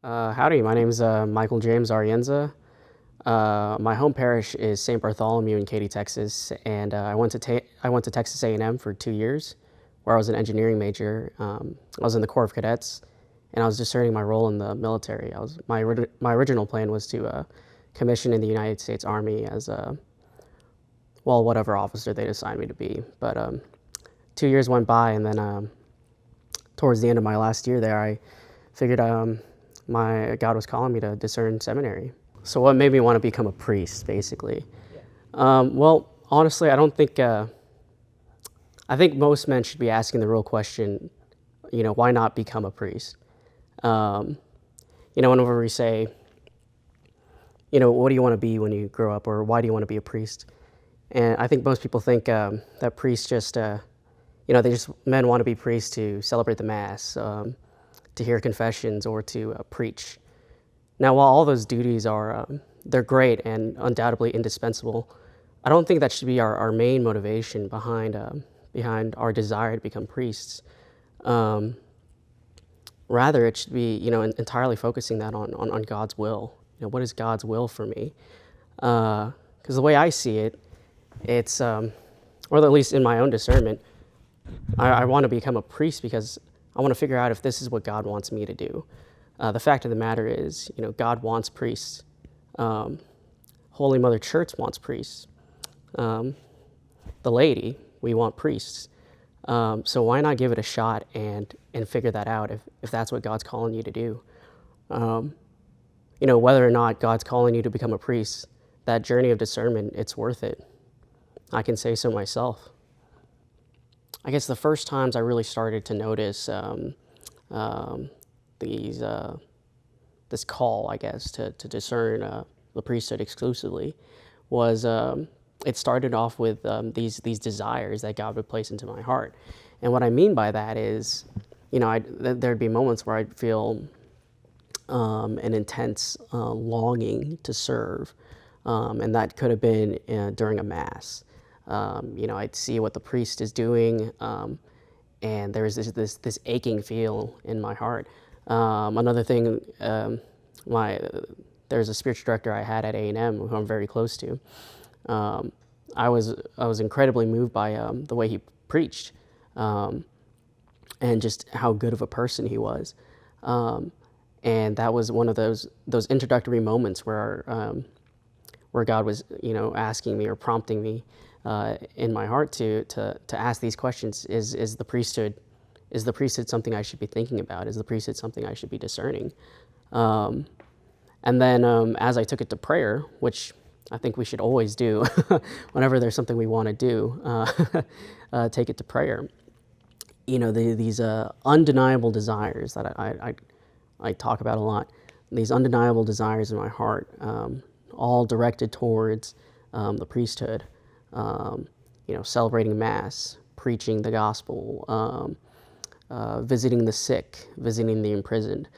Howdy, my name's Michael James Arienza. My home parish is St. Bartholomew in Katy, Texas, and I went to Texas A&M for 2 years, where I was an engineering major. I was in the Corps of Cadets, and I was discerning my role in the military. My original plan was to commission in the United States Army as whatever officer they'd assigned me to be. But 2 years went by, and then towards the end of my last year there, I figured my God was calling me to discern seminary. So what made me want to become a priest, basically? Well, honestly, I don't think, I think most men should be asking the real question, why not become a priest? Whenever we say, what do you want to be when you grow up, or why do you want to be a priest? And I think most people think that priests just, men want to be priests to celebrate the Mass, to hear confessions, or to preach. Now, while all those duties are, they're great and undoubtedly indispensable, I don't think that should be our main motivation behind our desire to become priests. Rather, it should be, entirely focusing that on God's will. What is God's will for me? Because the way I see it, it's, or at least in my own discernment, I want to become a priest because I want to figure out if this is what God wants me to do. The fact of the matter is, God wants priests. Holy Mother Church wants priests. The laity, we want priests. So why not give it a shot and figure that out if that's what God's calling you to do? Whether or not God's calling you to become a priest, that journey of discernment, it's worth it. I can say so myself. I guess the first times I really started to notice this call, I guess, to discern the priesthood exclusively was it started off with these desires that God would place into my heart. And what I mean by that is, there'd be moments where I'd feel an intense longing to serve, and that could have been during a Mass. I'd see what the priest is doing, and there's this aching feel in my heart. Another thing, there's a spiritual director I had at A&M who I'm very close to. I was incredibly moved by the way he preached, and just how good of a person he was. And that was one of those introductory moments where God was, asking me or prompting me in my heart to ask these questions. Is the priesthood something I should be thinking about? Is the priesthood something I should be discerning? And then as I took it to prayer, which I think we should always do whenever there's something we want to do, take it to prayer. These undeniable desires that I talk about a lot, these undeniable desires in my heart, all directed towards the priesthood, celebrating Mass, preaching the gospel, visiting the sick, visiting the imprisoned,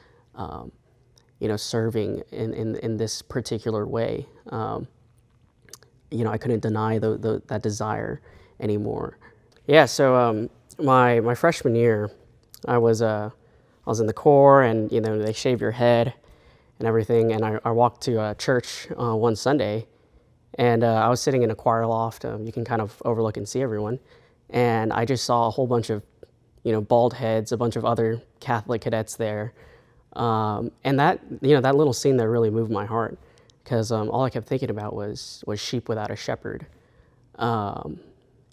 serving in this particular way. I couldn't deny that desire anymore. Yeah, so my freshman year, I was in the Corps, and they shave your head and everything, and I walked to church one Sunday, and I was sitting in a choir loft. You can kind of overlook and see everyone, and I just saw a whole bunch of bald heads, a bunch of other Catholic cadets there, and that little scene there really moved my heart, because all I kept thinking about was sheep without a shepherd, and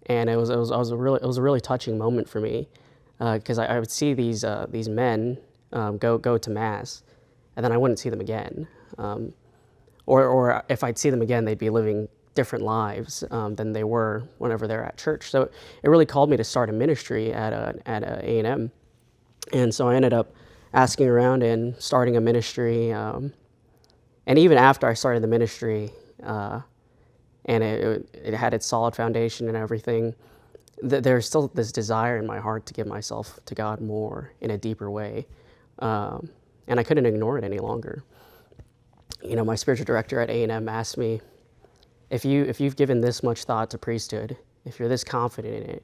it was a really touching moment for me, because I would see these men go to Mass, and then I wouldn't see them again, or if I'd see them again, they'd be living different lives than they were whenever they're at church. So it really called me to start a ministry at A&M, and so I ended up asking around and starting a ministry. And even after I started the ministry, and it had its solid foundation and everything, there's still this desire in my heart to give myself to God more in a deeper way, and I couldn't ignore it any longer. My spiritual director at A&M asked me, if you've given this much thought to priesthood, if you're this confident in it,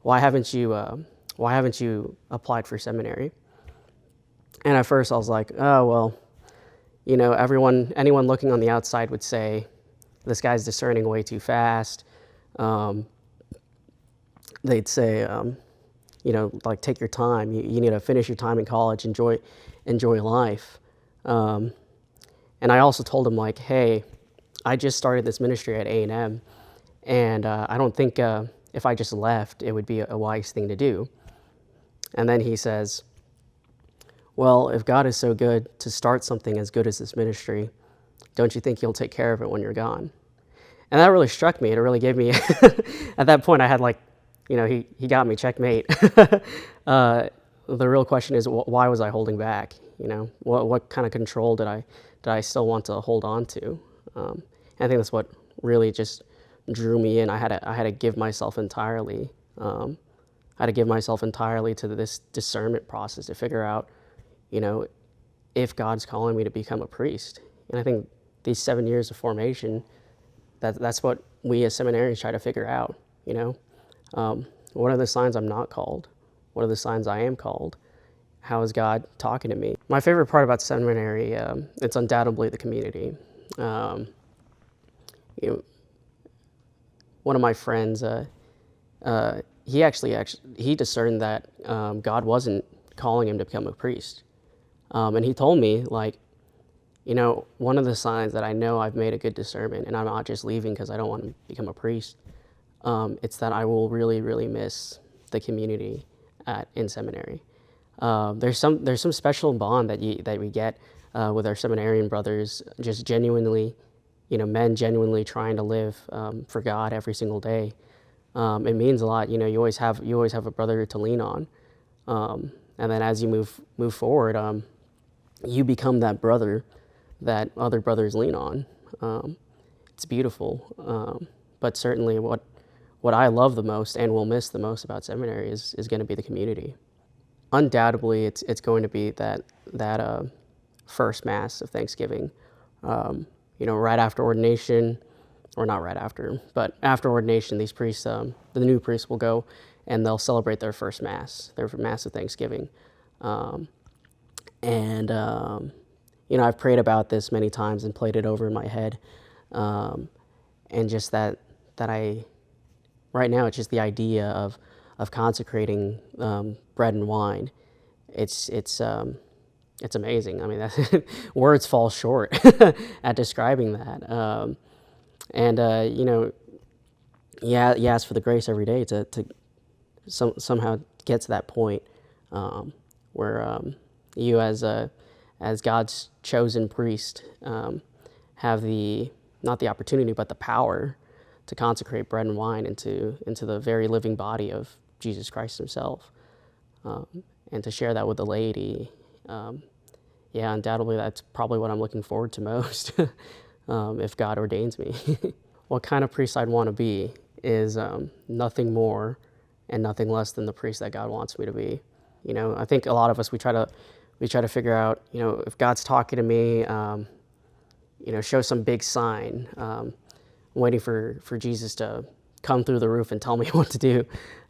why haven't you applied for seminary? And at first I was like, oh, well, anyone looking on the outside would say, this guy's discerning way too fast. They'd say, like, take your time. You need to finish your time in college, enjoy life. And I also told him, like, hey, I just started this ministry at A&M, and I don't think if I just left, it would be a wise thing to do. And then he says, well, if God is so good to start something as good as this ministry, don't you think he'll take care of it when you're gone? And that really struck me. It really gave me, at that point I had he got me, checkmate. The real question is, why was I holding back? What kind of control did I still want to hold on to? I think that's what really just drew me in. I had to give myself entirely. I had to give myself entirely to this discernment process to figure out, if God's calling me to become a priest. And I think these 7 years of formation, that's what we as seminarians try to figure out. What are the signs I'm not called? What are the signs I am called? How is God talking to me? My favorite part about seminary, it's undoubtedly the community. One of my friends, he discerned that God wasn't calling him to become a priest. And he told me, like, one of the signs that I know I've made a good discernment and I'm not just leaving because I don't want to become a priest, it's that I will really, really miss the community in seminary. There's some special bond that we get with our seminarian brothers, just genuinely, men genuinely trying to live for God every single day. It means a lot. You always have a brother to lean on, and then as you move forward, you become that brother that other brothers lean on. It's beautiful, but certainly what I love the most and will miss the most about seminary is going to be the community. Undoubtedly, it's going to be that first Mass of Thanksgiving. Right after ordination, or not right after, but after ordination, these priests, the new priests, will go and they'll celebrate their first Mass, their Mass of Thanksgiving. I've prayed about this many times and played it over in my head, and just that right now, it's just the idea of consecrating bread and wine. It's amazing. I mean, words fall short at describing that. You ask for the grace every day to somehow get to that point where you, as God's chosen priest, have not the opportunity but the power to consecrate bread and wine into the very living body of Jesus Christ himself, and to share that with the laity. Undoubtedly that's probably what I'm looking forward to most, if God ordains me. What kind of priest I'd want to be is nothing more and nothing less than the priest that God wants me to be. I think a lot of us, we try to figure out, if God's talking to me, show some big sign, waiting for Jesus to come through the roof and tell me what to do.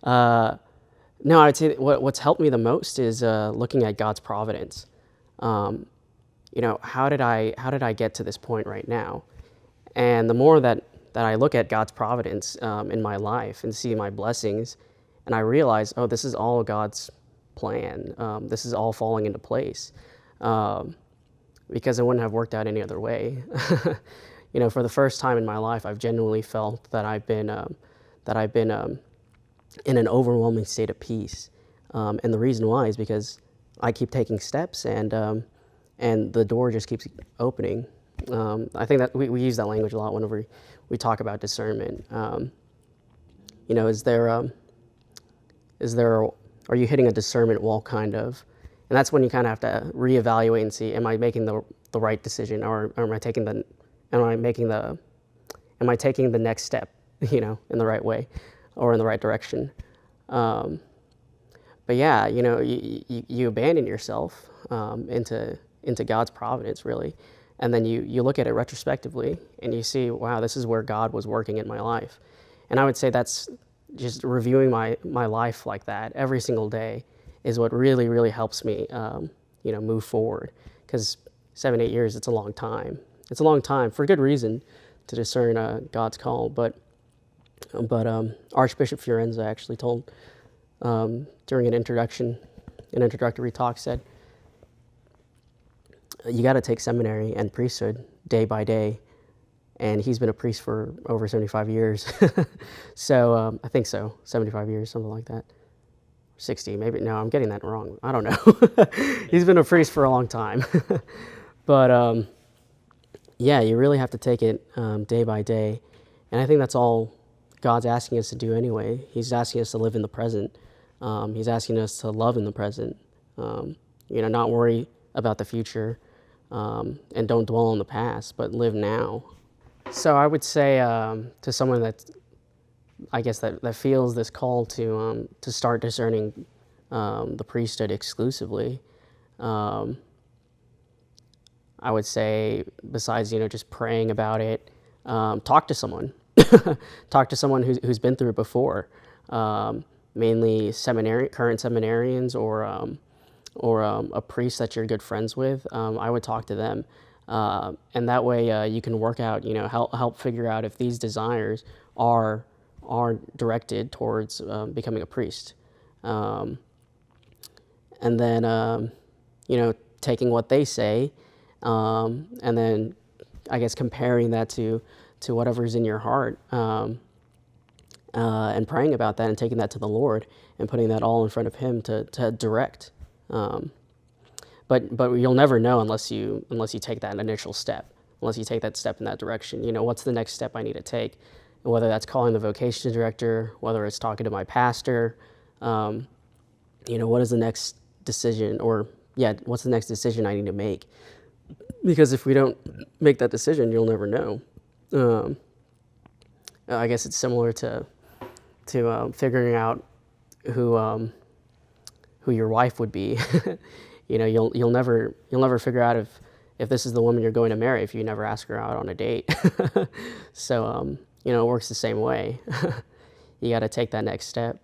No, I'd say what's helped me the most is looking at God's providence. How did I get to this point right now? And the more that I look at God's providence in my life and see my blessings, and I realize, oh, this is all God's plan. This is all falling into place, because it wouldn't have worked out any other way. For the first time in my life, I've genuinely felt that I've been in an overwhelming state of peace, and the reason why is because I keep taking steps, and the door just keeps opening. I think that we use that language a lot whenever we talk about discernment. Are you hitting a discernment wall, kind of? And that's when you kind of have to reevaluate and see, am I making the right decision, or am I taking the next step, in the right way or in the right direction? But yeah, you abandon yourself into God's providence, really, and then you look at it retrospectively and you see, wow, this is where God was working in my life. And I would say that's just reviewing my life like that every single day is what really, really helps me, move forward. Because 7, 8 years, it's a long time. It's a long time for good reason to discern God's call. But Archbishop Fiorenza actually told during an introductory talk, said, you got to take seminary and priesthood day by day. And he's been a priest for over 75 years. So I think so, 75 years, something like that. 60, maybe. No, I'm getting that wrong. I don't know. He's been a priest for a long time. But yeah, you really have to take it day by day. And I think that's all God's asking us to do anyway. He's asking us to live in the present. He's asking us to love in the present. Not worry about the future, and don't dwell on the past, but live now. So I would say to someone that, I guess, that feels this call to start discerning the priesthood exclusively, I would say, besides just praying about it, talk to someone. Talk to someone who's been through it before, mainly current seminarians or a priest that you're good friends with. I would talk to them. And that way you can work out, help figure out if these desires are directed towards becoming a priest. And then, taking what they say, and then I guess comparing that to whatever's in your heart, and praying about that and taking that to the Lord and putting that all in front of Him to direct. But you'll never know unless you take that initial step, unless you take that step in that direction. What's the next step I need to take? And whether that's calling the vocation director, whether it's talking to my pastor, what is the next decision, what's the next decision I need to make? Because if we don't make that decision, you'll never know. I guess it's similar to figuring out who your wife would be. You'll never figure out if this is the woman you're going to marry if you never ask her out on a date. So it works the same way. You got to take that next step.